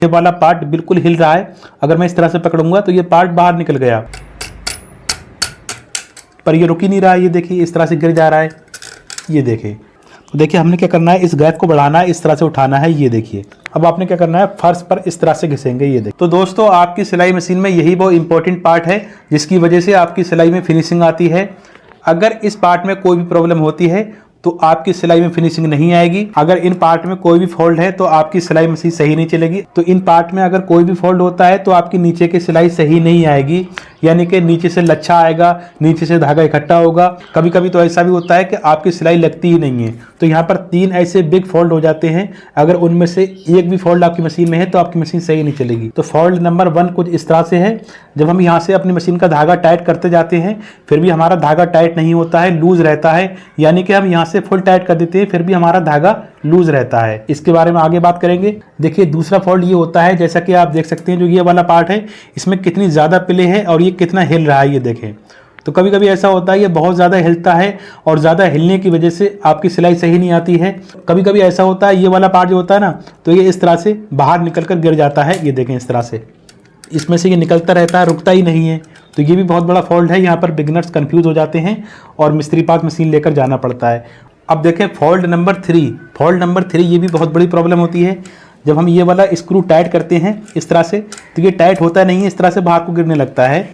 ये वाला पार्ट बिल्कुल हिल रहा है। अगर मैं इस तरह से पकड़ूंगा तो ये पार्ट बाहर निकल गया, पर ये रुक ही नहीं रहा है। ये देखिए इस तरह से गिर जा रहा है। ये देखिए, तो देखिए हमने क्या करना है, इस गैप को बढ़ाना है, इस तरह से उठाना है। ये देखिए अब आपने क्या करना है, फर्श पर इस तरह से घिसेंगे। ये देखिए, तो दोस्तों आपकी सिलाई मशीन में यही वो इंपॉर्टेंट पार्ट है जिसकी वजह से आपकी सिलाई में फिनिशिंग आती है। अगर इस पार्ट में कोई भी प्रॉब्लम होती है तो आपकी सिलाई में फिनिशिंग नहीं आएगी। अगर इन पार्ट में कोई भी फॉल्ट है तो आपकी सिलाई मशीन सही नहीं चलेगी। तो इन पार्ट में अगर कोई भी फॉल्ट होता है तो आपकी नीचे की सिलाई सही नहीं आएगी, यानी कि नीचे से लच्छा आएगा, नीचे से धागा इकट्ठा होगा। कभी कभी तो ऐसा भी होता है कि आपकी सिलाई लगती ही नहीं है। तो यहाँ पर 3 ऐसे बिग फॉल्ट हो जाते हैं। अगर उनमें से एक भी फॉल्ट आपकी मशीन में है तो आपकी मशीन सही नहीं चलेगी। तो फॉल्ट नंबर 1 कुछ इस तरह से है, जब हम यहाँ से अपनी मशीन का धागा टाइट करते जाते हैं फिर भी हमारा धागा टाइट नहीं होता है, लूज रहता है। यानी कि हम यहाँ से फुल टाइट कर देते हैं फिर भी हमारा धागा लूज रहता है। इसके बारे में आगे बात करेंगे। देखिए दूसरा फॉल्ट ये होता है, जैसा कि आप देख सकते हैं जो ये वाला पार्ट है इसमें कितनी ज़्यादा पिले है और ये कितना हिल रहा है। ये देखें, तो कभी कभी ऐसा होता है ये बहुत ज़्यादा हिलता है और ज़्यादा हिलने की वजह से आपकी सिलाई सही नहीं आती है। कभी कभी ऐसा होता है ये वाला पार्ट जो होता है ना, तो ये इस तरह से बाहर निकल कर गिर जाता है। ये देखें इस तरह से इसमें से ये निकलता रहता है, रुकता ही नहीं है। तो ये भी बहुत बड़ा फॉल्ट है। यहाँ पर बिगिनर्स कंफ्यूज हो जाते हैं और मिस्त्री पास मशीन लेकर जाना पड़ता है। अब देखें फॉल्ट नंबर 3। फॉल्ट नंबर 3 ये भी बहुत बड़ी प्रॉब्लम होती है। जब हम ये वाला स्क्रू टाइट करते हैं इस तरह से तो ये टाइट होता नहीं है, इस तरह से बाहर को गिरने लगता है।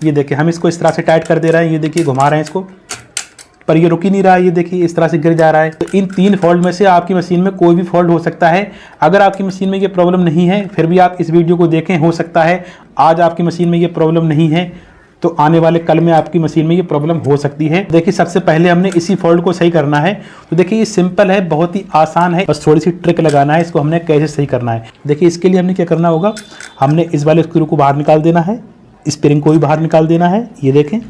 ये देखिए हम इसको इस तरह से टाइट कर दे रहे हैं, ये देखिए घुमा रहे हैं इसको, पर ये रुक ही नहीं रहा है। ये देखिए इस तरह से गिर जा रहा है। तो इन 3 फॉल्ट में से आपकी मशीन में कोई भी फॉल्ट हो सकता है। अगर आपकी मशीन में ये प्रॉब्लम नहीं है फिर भी आप इस वीडियो को देखें, हो सकता है आज आपकी मशीन में ये प्रॉब्लम नहीं है तो आने वाले कल में आपकी मशीन में ये प्रॉब्लम हो सकती है। देखिए सबसे पहले हमने इसी फॉल्ट को सही करना है। तो देखिए ये सिंपल है, बहुत ही आसान है, बस थोड़ी सी ट्रिक लगाना है। इसको हमने कैसे सही करना है, देखिए इसके लिए हमने क्या करना होगा, हमने इस वाले स्क्रू को बाहर निकाल देना है, स्प्रिंग को भी बाहर निकाल देना है। ये देखें,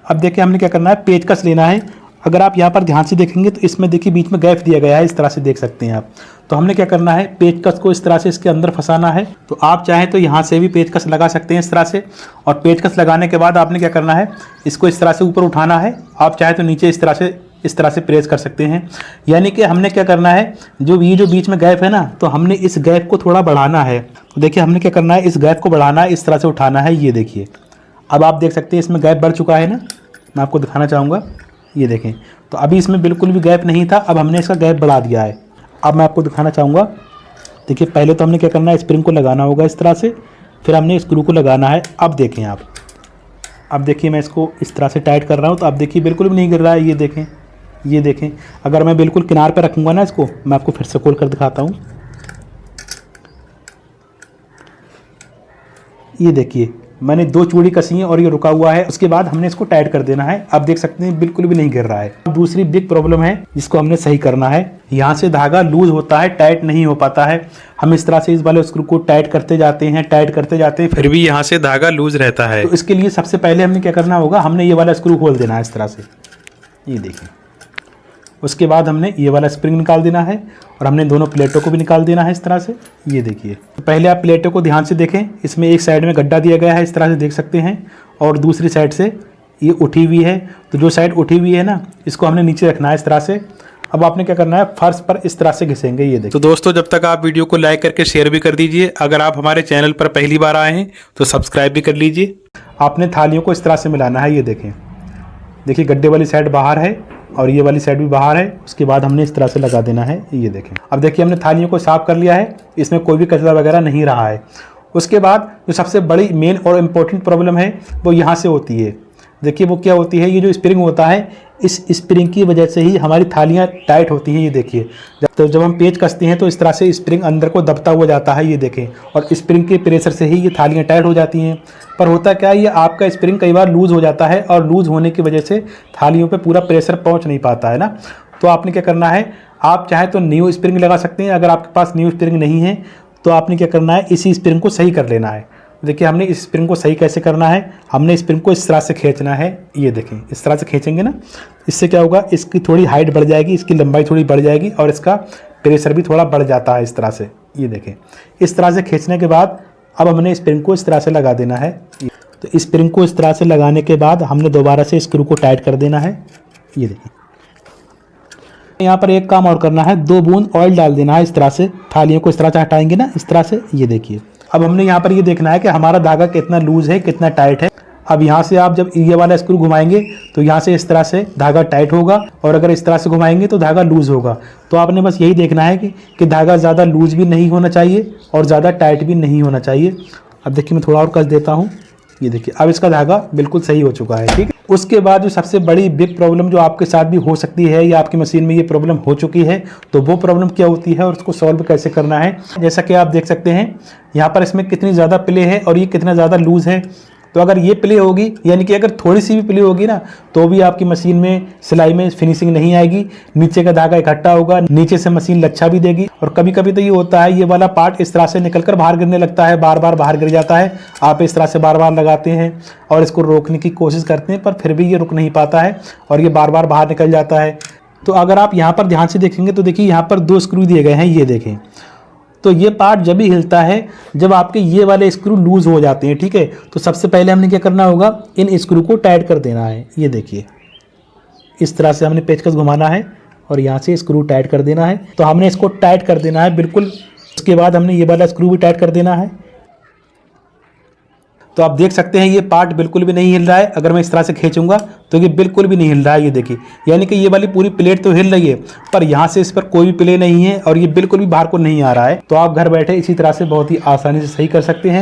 अब देखिए हमने क्या करना है, पेचकस लेना है। अगर आप यहाँ पर ध्यान से देखेंगे तो इसमें देखिए बीच में गैप दिया गया है, इस तरह से देख सकते हैं आप। तो हमने क्या करना है, पेचकस को इस तरह से इसके अंदर फंसाना है। तो आप चाहें तो यहाँ से भी पेचकस लगा सकते हैं इस तरह से। और पेचकस लगाने के बाद आपने क्या करना है, इसको इस तरह से ऊपर उठाना है। आप चाहें तो नीचे इस तरह से प्रेस कर सकते हैं। यानी कि हमने क्या करना है, जो बीच में गैप है ना, तो हमने इस गैप को थोड़ा बढ़ाना है। तो देखिए हमने क्या करना है, इस गैप को बढ़ाना है, इस तरह से उठाना है। ये देखिए अब आप देख सकते हैं इसमें गैप बढ़ चुका है ना, मैं आपको दिखाना चाहूँगा। ये देखें, तो अभी इसमें बिल्कुल भी गैप नहीं था, अब हमने इसका गैप बढ़ा दिया है। अब मैं आपको दिखाना चाहूँगा। देखिए पहले तो हमने क्या करना है, स्प्रिंग को लगाना होगा इस तरह से, फिर हमने स्क्रू को लगाना है। अब देखें आप, अब देखिए मैं इसको इस तरह से टाइट कर रहा हूँ तो अब देखिए बिल्कुल भी नहीं गिर रहा है। ये देखें, ये देखें, अगर मैं बिल्कुल किनार पर रखूँगा ना इसको, मैं आपको फिर से खोल कर दिखाता हूँ। ये देखिए मैंने 2 चूड़ी कसी है और ये रुका हुआ है। उसके बाद हमने इसको टाइट कर देना है। अब देख सकते हैं बिल्कुल भी नहीं गिर रहा है। दूसरी बिग प्रॉब्लम है जिसको हमने सही करना है, यहाँ से धागा लूज होता है, टाइट नहीं हो पाता है। हम इस तरह से इस वाले स्क्रू को टाइट करते जाते हैं, टाइट करते जाते हैं, फिर भी यहाँ से धागा लूज रहता है। तो इसके लिए सबसे पहले हमने क्या करना होगा, हमने ये वाला स्क्रू खोल देना है इस तरह से। ये देखिए, उसके बाद हमने ये वाला स्प्रिंग निकाल देना है और हमने दोनों प्लेटों को भी निकाल देना है इस तरह से। ये देखिए, तो पहले आप प्लेटों को ध्यान से देखें, इसमें एक साइड में गड्ढा दिया गया है इस तरह से देख सकते हैं, और दूसरी साइड से ये उठी हुई है। तो जो साइड उठी हुई है ना, इसको हमने नीचे रखना है इस तरह से। अब आपने क्या करना है, फर्श पर इस तरह से घिसेंगे। ये देखिए, तो दोस्तों जब तक आप वीडियो को लाइक करके शेयर भी कर दीजिए। अगर आप हमारे चैनल पर पहली बार आए हैं तो सब्सक्राइब भी कर लीजिए। आपने थालियों को इस तरह से मिलाना है। ये देखें, देखिए गड्ढे वाली साइड बाहर है और ये वाली साइड भी बाहर है। उसके बाद हमने इस तरह से लगा देना है। ये देखें, अब देखिए हमने थालियों को साफ कर लिया है, इसमें कोई भी कचरा वगैरह नहीं रहा है। उसके बाद जो सबसे बड़ी मेन और इम्पोर्टेंट प्रॉब्लम है वो यहाँ से होती है। देखिए वो क्या होती है, ये जो स्प्रिंग होता है, इस स्प्रिंग की वजह से ही हमारी थालियाँ टाइट होती हैं। ये देखिए, जब हम पेच कसते हैं तो इस तरह से स्प्रिंग अंदर को दबता हुआ जाता है। ये देखें, और स्प्रिंग के प्रेशर से ही ये थालियाँ टाइट हो जाती हैं। पर होता क्या है, ये आपका स्प्रिंग कई बार लूज़ हो जाता है और लूज़ होने की वजह से थालियों पे पूरा प्रेशर पहुंच नहीं पाता है ना। तो आपने क्या करना है, आप चाहे तो न्यू स्प्रिंग लगा सकते हैं। अगर आपके पास न्यू स्प्रिंग नहीं है तो आपने क्या करना है, इसी स्प्रिंग को सही कर लेना है। देखिए हमने इस स्प्रिंग को सही कैसे करना है, हमने स्प्रिंग को इस तरह से खींचना है। ये देखें, इस तरह से खींचेंगे ना, इससे क्या होगा, इसकी थोड़ी हाइट बढ़ जाएगी, इसकी लंबाई थोड़ी बढ़ जाएगी और इसका प्रेशर भी थोड़ा बढ़ जाता है इस तरह से। ये देखें, इस तरह से खींचने के बाद अब हमने स्प्रिंग को इस तरह से लगा देना है। तो स्प्रिंग को इस तरह से लगाने के बाद हमने दोबारा से स्क्रू को टाइट कर देना है। ये देखिए, यहाँ पर एक काम और करना है, 2 बूंद ऑयल डाल देना है इस तरह से, थालियों को इस तरह से हटाएंगे ना, इस तरह से, ये देखिए। अब हमने यहाँ पर ये देखना है कि हमारा धागा कितना लूज है, कितना टाइट है। अब यहाँ से आप जब ये वाला स्क्रू घुमाएंगे तो यहाँ से इस तरह से धागा टाइट होगा, और अगर इस तरह से घुमाएंगे तो धागा लूज होगा। तो आपने बस यही देखना है कि धागा ज़्यादा लूज भी नहीं होना चाहिए और ज़्यादा टाइट भी नहीं होना चाहिए। अब देखिए मैं थोड़ा और कस देता हूँ, ये देखिए अब इसका धागा बिल्कुल सही हो चुका है, ठीक है। उसके बाद जो सबसे बड़ी बिग प्रॉब्लम जो आपके साथ भी हो सकती है या आपकी मशीन में ये प्रॉब्लम हो चुकी है, तो वो प्रॉब्लम क्या होती है और उसको सॉल्व कैसे करना है। जैसा कि आप देख सकते हैं यहाँ पर इसमें कितनी ज़्यादा प्ले है और ये कितना ज़्यादा लूज़ है। तो अगर ये प्ले होगी, यानी कि अगर थोड़ी सी भी प्ले होगी ना, तो भी आपकी मशीन में सिलाई में फिनिशिंग नहीं आएगी, नीचे का धागा इकट्ठा होगा, नीचे से मशीन लच्छा भी देगी। और कभी कभी तो ये होता है, ये वाला पार्ट इस तरह से निकलकर बाहर गिरने लगता है, बार बार बाहर गिर जाता है। आप इस तरह से बार बार लगाते हैं और इसको रोकने की कोशिश करते हैं, पर फिर भी ये रुक नहीं पाता है और ये बार बार बाहर निकल जाता है। तो अगर आप यहाँ पर ध्यान से देखेंगे तो देखिए यहाँ पर 2 स्क्रू दिए गए हैं, ये देखें। तो ये पार्ट जब भी हिलता है जब आपके ये वाले स्क्रू लूज हो जाते हैं, ठीक है। तो सबसे पहले हमने क्या करना होगा, इन स्क्रू को टाइट कर देना है। ये देखिए इस तरह से हमने पेचकस घुमाना है और यहाँ से स्क्रू टाइट कर देना है। तो हमने इसको टाइट कर देना है बिल्कुल। उसके बाद हमने ये वाला स्क्रू भी टाइट कर देना है। तो आप देख सकते हैं ये पार्ट बिल्कुल भी नहीं हिल रहा है। अगर मैं इस तरह से खींचूंगा तो ये बिल्कुल भी नहीं हिल रहा है, ये देखिए। यानी कि ये वाली पूरी प्लेट तो हिल रही है, पर यहाँ से इस पर कोई भी प्ले नहीं है और ये बिल्कुल भी बाहर को नहीं आ रहा है। तो आप घर बैठे इसी तरह से बहुत ही आसानी से सही कर सकते हैं।